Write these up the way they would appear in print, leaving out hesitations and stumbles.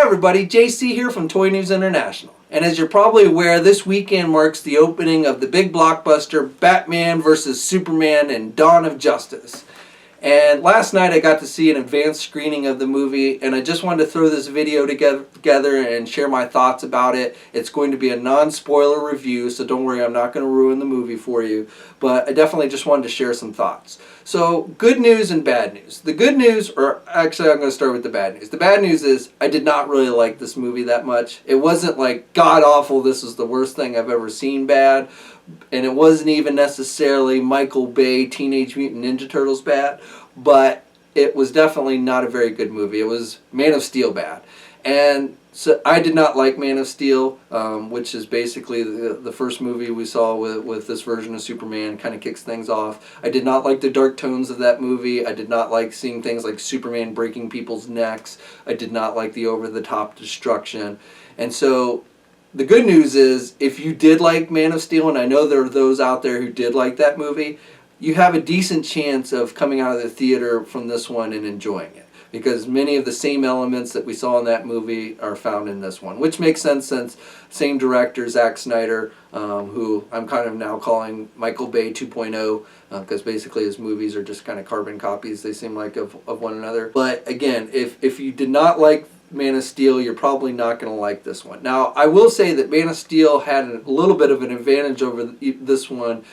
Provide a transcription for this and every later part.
everybody, JC here from Toy News International. And as you're probably aware, this weekend marks the opening of the big blockbuster Batman vs. Superman and Dawn of Justice. And last night I got to see an advanced screening of the movie, and I just wanted to throw this video together and share my thoughts about it. It's going to be a non-spoiler review, so don't worry, I'm not going to ruin the movie for you, but I definitely just wanted to share some thoughts. So, good news and bad news. The good news, or actually I'm going to start with the bad news. The bad news is I did not really like this movie that much. It wasn't like god-awful, this is the worst thing I've ever seen bad, and it wasn't even necessarily Michael Bay Teenage Mutant Ninja Turtles bad, but it was definitely not a very good movie. It was Man of Steel bad. And so I did not like Man of Steel, which is basically the first movie we saw with this version of Superman, kind of kicks things off. I did not like the dark tones of that movie. I did not like seeing things like Superman breaking people's necks. I did not like the over-the-top destruction. And so the good news is, if you did like Man of Steel, and I know there are those out there who did like that movie, you have a decent chance of coming out of the theater from this one and enjoying it. Because many of the same elements that we saw in that movie are found in this one. Which makes sense since same director, Zack Snyder, who I'm kind of now calling Michael Bay 2.0, because basically his movies are just kind of carbon copies, they seem like, of one another. But again, if you did not like Man of Steel, you're probably not going to like this one. Now, I will say that Man of Steel had a little bit of an advantage over this one,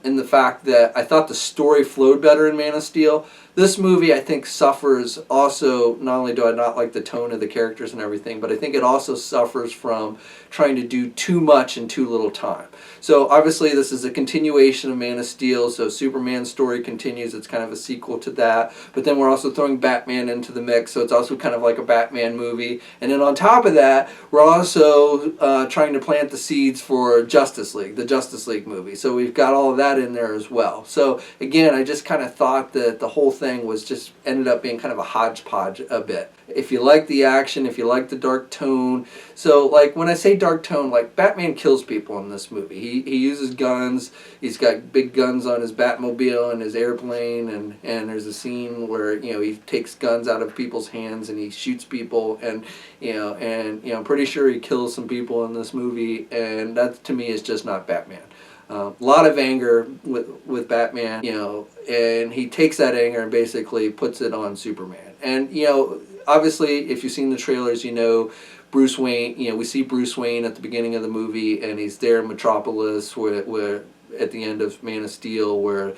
in the fact that I thought the story flowed better in Man of Steel. This movie, I think, suffers also, not only do I not like the tone of the characters and everything, but I think it also suffers from trying to do too much in too little time. So obviously this is a continuation of Man of Steel, so Superman's story continues, it's kind of a sequel to that, but then we're also throwing Batman into the mix, so it's also kind of like a Batman movie. And then on top of that, we're also trying to plant the seeds for Justice League, the Justice League movie. So we've got all of that in there as well. So again, I just kind of thought that the whole thing was just ended up being kind of a hodgepodge a bit. If you like the action, if you like the dark tone, so like when I say dark tone, like Batman kills people in this movie. He uses guns, he's got big guns on his Batmobile and his airplane, and there's a scene where, you know, he takes guns out of people's hands and he shoots people, and I'm pretty sure he kills some people in this movie, and that to me is just not Batman. A lot of anger with Batman, and he takes that anger and basically puts it on Superman. And, obviously, if you've seen the trailers, Bruce Wayne, we see Bruce Wayne at the beginning of the movie, and he's there in Metropolis where at the end of Man of Steel, where,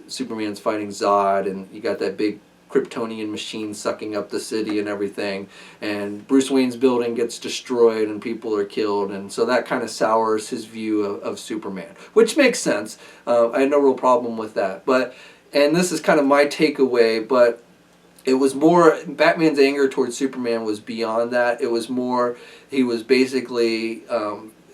Superman's fighting Zod, and you got that big Kryptonian machine sucking up the city and everything, and Bruce Wayne's building gets destroyed and people are killed, and so that kind of sours his view of Superman, which makes sense. I had no real problem with that, and this is kind of my takeaway, but it was more, Batman's anger towards Superman was beyond that. It was more, he was basically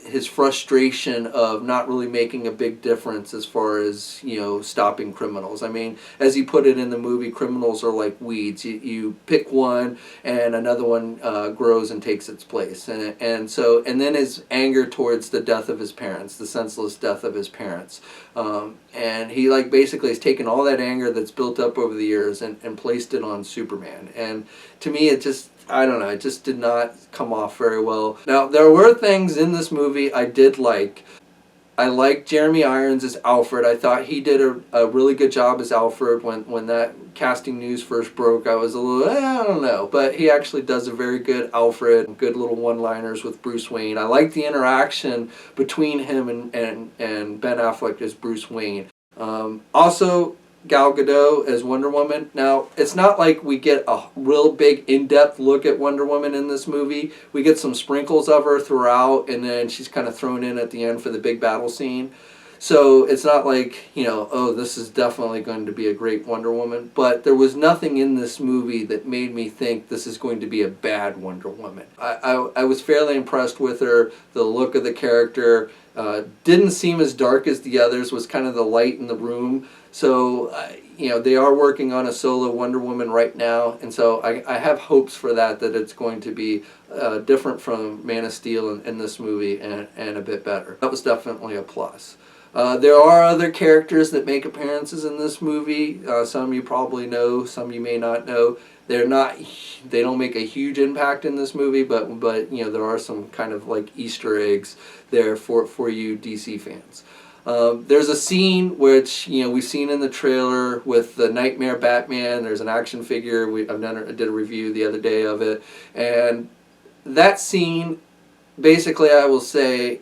his frustration of not really making a big difference as far as, stopping criminals. I mean, as he put it in the movie, criminals are like weeds. You pick one and another one grows and takes its place. And then his anger towards the death of his parents, the senseless death of his parents. And he basically has taken all that anger that's built up over the years and placed it on Superman. And to me, it just, I don't know, it just did not come off very well. Now, there were things in this movie I did like. I liked Jeremy Irons as Alfred. I thought he did a really good job as Alfred. When that casting news first broke, I was a little, I don't know. But he actually does a very good Alfred, good little one-liners with Bruce Wayne. I like the interaction between him and Ben Affleck as Bruce Wayne. Also, Gal Gadot as Wonder Woman. Now, it's not like we get a real big in-depth look at Wonder Woman in this movie. We get some sprinkles of her throughout, and then she's kind of thrown in at the end for the big battle scene. So it's not like, oh, this is definitely going to be a great Wonder Woman. But there was nothing in this movie that made me think this is going to be a bad Wonder Woman. I was fairly impressed with her. The look of the character didn't seem as dark as the others, was kind of the light in the room. So, they are working on a solo Wonder Woman right now, and so I have hopes for that it's going to be different from Man of Steel in this movie and a bit better. That was definitely a plus. There are other characters that make appearances in this movie. Some you probably know, some you may not know. They're not, they don't make a huge impact in this movie, but you know, there are some kind of like Easter eggs there for you DC fans. There's a scene which, you know, we've seen in the trailer with the Nightmare Batman. There's an action figure. I did a review the other day of it, and that scene, basically, I will say,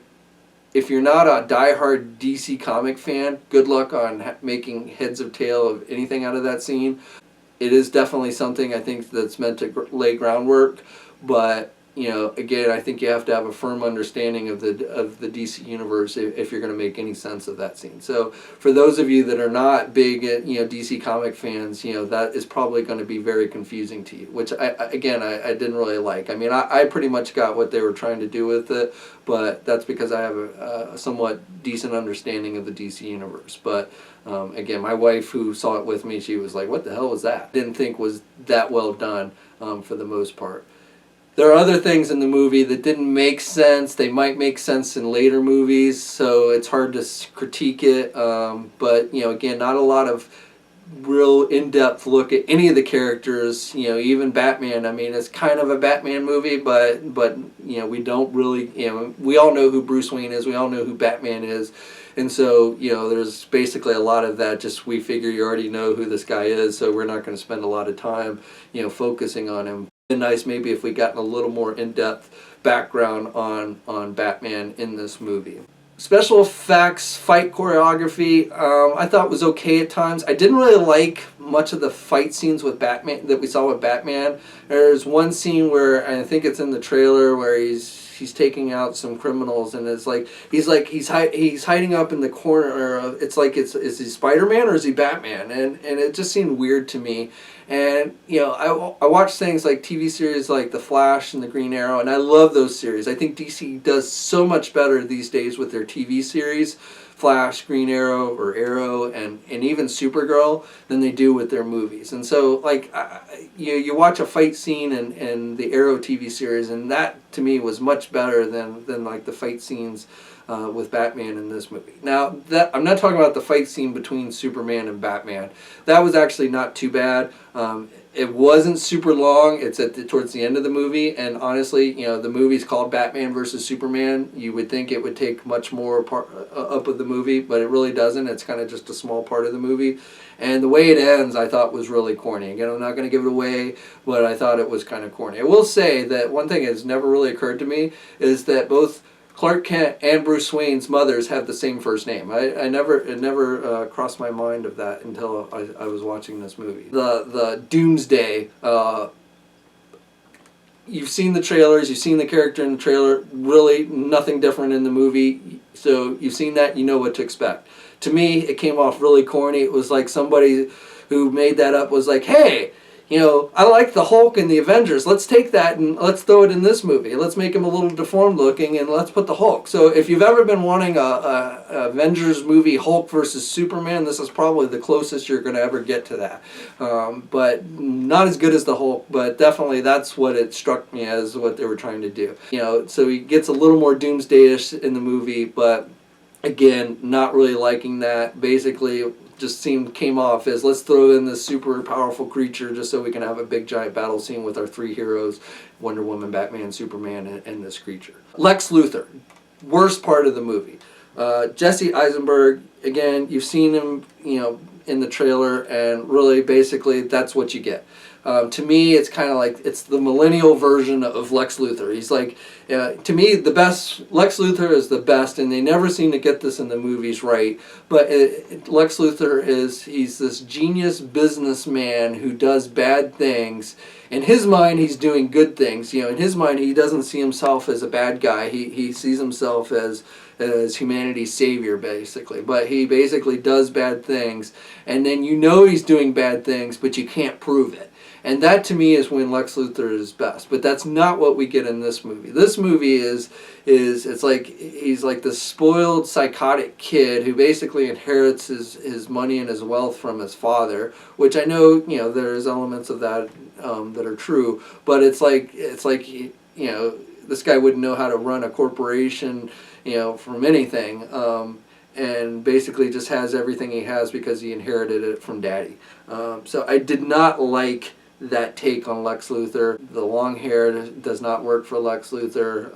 if you're not a diehard DC comic fan, good luck on making heads or tail of anything out of that scene. It is definitely something I think that's meant to lay groundwork, but you know, again, I think you have to have a firm understanding of the DC universe if you're going to make any sense of that scene. So for those of you that are not big, you know, DC comic fans, you know, that is probably going to be very confusing to you, which I didn't really like. I mean, I pretty much got what they were trying to do with it, but that's because I have a somewhat decent understanding of the DC universe. But again, my wife who saw it with me, she was like, "What the hell was that?" Didn't think was that well done for the most part. There are other things in the movie that didn't make sense. They might make sense in later movies, so it's hard to critique it. But, you know, again, not a lot of real in-depth look at any of the characters. You know, even Batman. I mean, it's kind of a Batman movie, but you know, we don't really, you know, we all know who Bruce Wayne is. We all know who Batman is. And so, you know, there's basically a lot of that, just we figure you already know who this guy is, so we're not going to spend a lot of time, you know, focusing on him. It'd be nice maybe if we gotten a little more in-depth background on Batman in this movie. Special effects, fight choreography, I thought was okay at times. I didn't really like much of the fight scenes with Batman that we saw with Batman. There's one scene where, I think it's in the trailer, where he's taking out some criminals, and it's like he's hiding up in the corner. It's like, is he Spider-Man or is he Batman? And it just seemed weird to me. And you know, I watch things like TV series like The Flash and The Green Arrow, and I love those series. I think DC does so much better these days with their TV series, Flash, Green Arrow, or Arrow, and even Supergirl, than they do with their movies. And so, like, you watch a fight scene in the Arrow TV series, and that to me was much better than like the fight scenes with Batman in this movie. Now, that I'm not talking about the fight scene between Superman and Batman. That was actually not too bad. It wasn't super long. It's towards the end of the movie, and honestly, you know, the movie's called Batman versus Superman. You would think it would take much more up of the movie, but it really doesn't. It's kind of just a small part of the movie. And the way it ends, I thought was really corny. Again, I'm not going to give it away, but I thought it was kind of corny. I will say that one thing that has never really occurred to me is that both Clark Kent and Bruce Wayne's mothers have the same first name. It never crossed my mind of that until I was watching this movie. The Doomsday. You've seen the trailers. You've seen the character in the trailer. Really, nothing different in the movie. So you've seen that. You know what to expect. To me, it came off really corny. It was like somebody who made that up was like, "Hey, you know, I like the Hulk and the Avengers. Let's take that and let's throw it in this movie. Let's make him a little deformed looking and let's put the Hulk." So if you've ever been wanting a Avengers movie, Hulk versus Superman, this is probably the closest you're going to ever get to that. But not as good as the Hulk, but definitely that's what it struck me as what they were trying to do. You know, so he gets a little more Doomsday-ish in the movie, but again, not really liking that. Basically, just came off as, let's throw in this super powerful creature just so we can have a big giant battle scene with our three heroes, Wonder Woman, Batman, Superman, and this creature. Lex Luthor, worst part of the movie. Jesse Eisenberg, again, you've seen him, you know, in the trailer, and really basically that's what you get. To me, it's kind of like, it's the millennial version of Lex Luthor. He's like, to me, the best, Lex Luthor is the best, and they never seem to get this in the movies right, but Lex Luthor he's this genius businessman who does bad things. In his mind, he's doing good things. You know, in his mind, he doesn't see himself as a bad guy. He sees himself as humanity's savior, basically. But he basically does bad things, and then you know he's doing bad things, but you can't prove it. And that, to me, is when Lex Luthor is best. But that's not what we get in this movie. This movie it's like he's like this spoiled, psychotic kid who basically inherits his money and his wealth from his father, which I know, you know, there's elements of that that are true. But it's like you know, this guy wouldn't know how to run a corporation, you know, from anything. and basically just has everything he has because he inherited it from Daddy. So I did not like that take on Lex Luthor. The long hair does not work for Lex Luthor,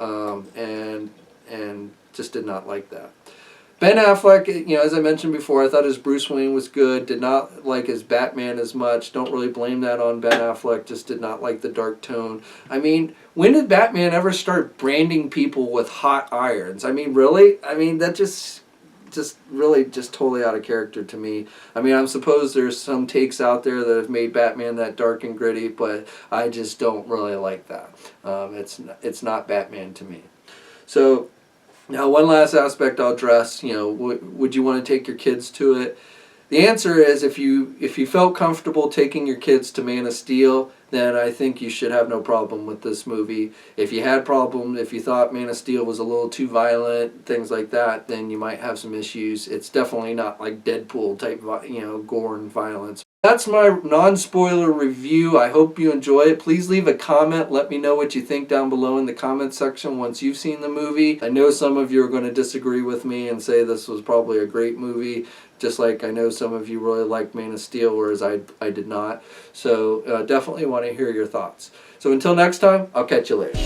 and just did not like that. Ben Affleck, as I mentioned before, I thought his Bruce Wayne was good. Did not like his Batman as much. Don't really blame that on Ben Affleck. Just did not like the dark tone. I mean, when did Batman ever start branding people with hot irons? I mean, really? I mean, that just really just totally out of character to me. I mean, I suppose there's some takes out there that have made Batman that dark and gritty, but I just don't really like that. It's not Batman to me. So now one last aspect I'll address, would you want to take your kids to it? The answer is if you felt comfortable taking your kids to Man of Steel, then I think you should have no problem with this movie. If you had problems, if you thought Man of Steel was a little too violent, things like that, then you might have some issues. It's definitely not like Deadpool type, gore and violence. That's my non-spoiler review. I hope you enjoy it. Please leave a comment. Let me know what you think down below in the comment section once you've seen the movie. I know some of you are going to disagree with me and say this was probably a great movie, just like I know some of you really liked Man of Steel, whereas I did not. So definitely want to hear your thoughts. So until next time, I'll catch you later.